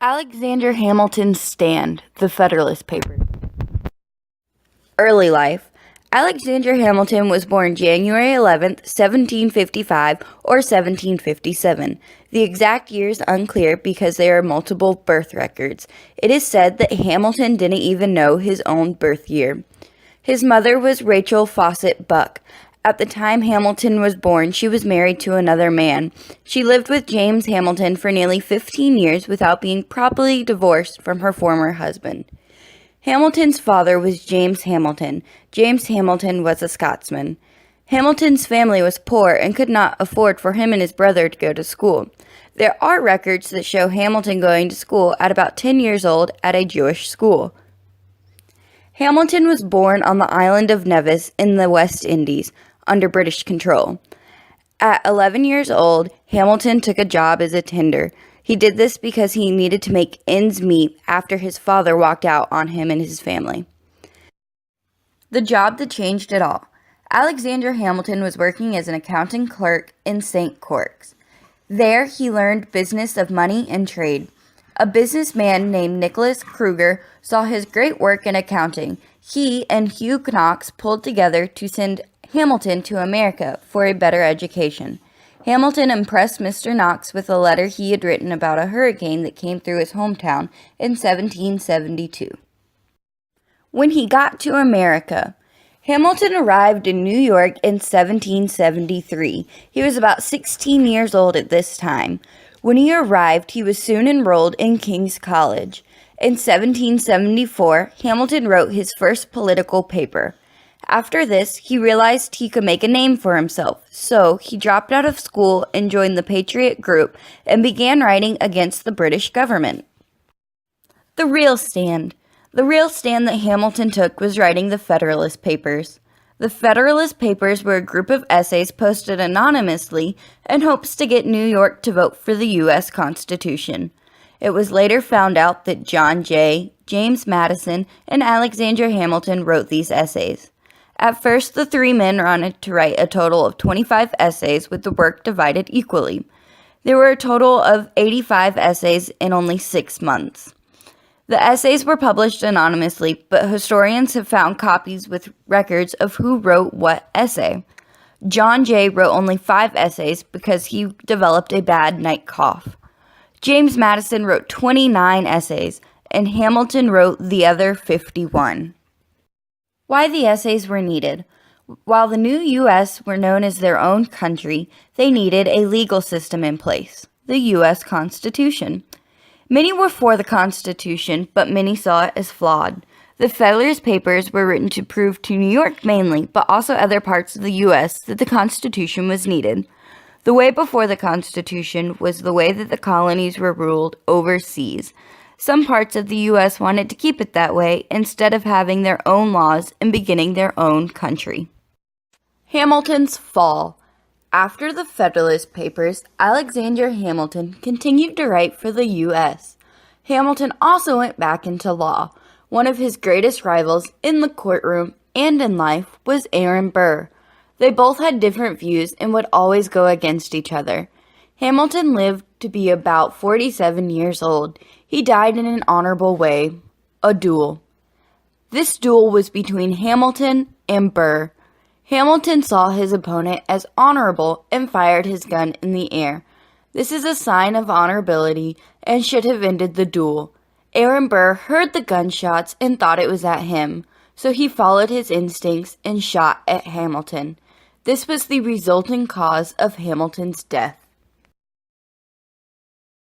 Alexander Hamilton's Stand, The Federalist Papers. Early life. Alexander Hamilton was born January 11, 1755 or 1757. The exact year is unclear because there are multiple birth records. It is said that Hamilton didn't even know his own birth year. His mother was Rachel Fawcett Buck. At the time Hamilton was born, she was married to another man. She lived with James Hamilton for nearly 15 years without being properly divorced from her former husband. Hamilton's father was James Hamilton. James Hamilton was a Scotsman. Hamilton's family was poor and could not afford for him and his brother to go to school. There are records that show Hamilton going to school at about 10 years old at a Jewish school. Hamilton was born on the island of Nevis in the West Indies, under British control. At 11 years old, Hamilton took a job as a tender. He did this because he needed to make ends meet after his father walked out on him and his family. The job that changed it all. Alexander Hamilton was working as an accounting clerk in St. Corks. There, he learned business of money and trade. A businessman named Nicholas Kruger saw his great work in accounting. He and Hugh Knox pulled together to send Hamilton to America for a better education. Hamilton impressed Mr. Knox with a letter he had written about a hurricane that came through his hometown in 1772. When he got to America, Hamilton arrived in New York in 1773. He was about 16 years old at this time. When he arrived, he was soon enrolled in King's College. In 1774, Hamilton wrote his first political paper. After this, he realized he could make a name for himself, so he dropped out of school and joined the Patriot Group and began writing against the British government. The real stand. The real stand that Hamilton took was writing the Federalist Papers. The Federalist Papers were a group of essays posted anonymously in hopes to get New York to vote for the U.S. Constitution. It was later found out that John Jay, James Madison, and Alexander Hamilton wrote these essays. At first, the three men wanted to write a total of 25 essays with the work divided equally. There were a total of 85 essays in only 6 months. The essays were published anonymously, but historians have found copies with records of who wrote what essay. John Jay wrote only 5 essays because he developed a bad night cough. James Madison wrote 29 essays, and Hamilton wrote the other 51. Why the essays were needed. While the new U.S. were known as their own country, they needed a legal system in place, the U.S. Constitution. Many were for the Constitution, but many saw it as flawed. The Federalist Papers were written to prove to New York mainly, but also other parts of the U.S., that the Constitution was needed. The way before the Constitution was the way that the colonies were ruled overseas. Some parts of the U.S. wanted to keep it that way instead of having their own laws and beginning their own country. Hamilton's fall. After the Federalist Papers, Alexander Hamilton continued to write for the U.S. Hamilton also went back into law. One of his greatest rivals in the courtroom and in life was Aaron Burr. They both had different views and would always go against each other. Hamilton lived to be about 47 years old. He died in an honorable way, a duel. This duel was between Hamilton and Burr. Hamilton saw his opponent as honorable and fired his gun in the air. This is a sign of honorability and should have ended the duel. Aaron Burr heard the gunshots and thought it was at him, so he followed his instincts and shot at Hamilton. This was the resulting cause of Hamilton's death.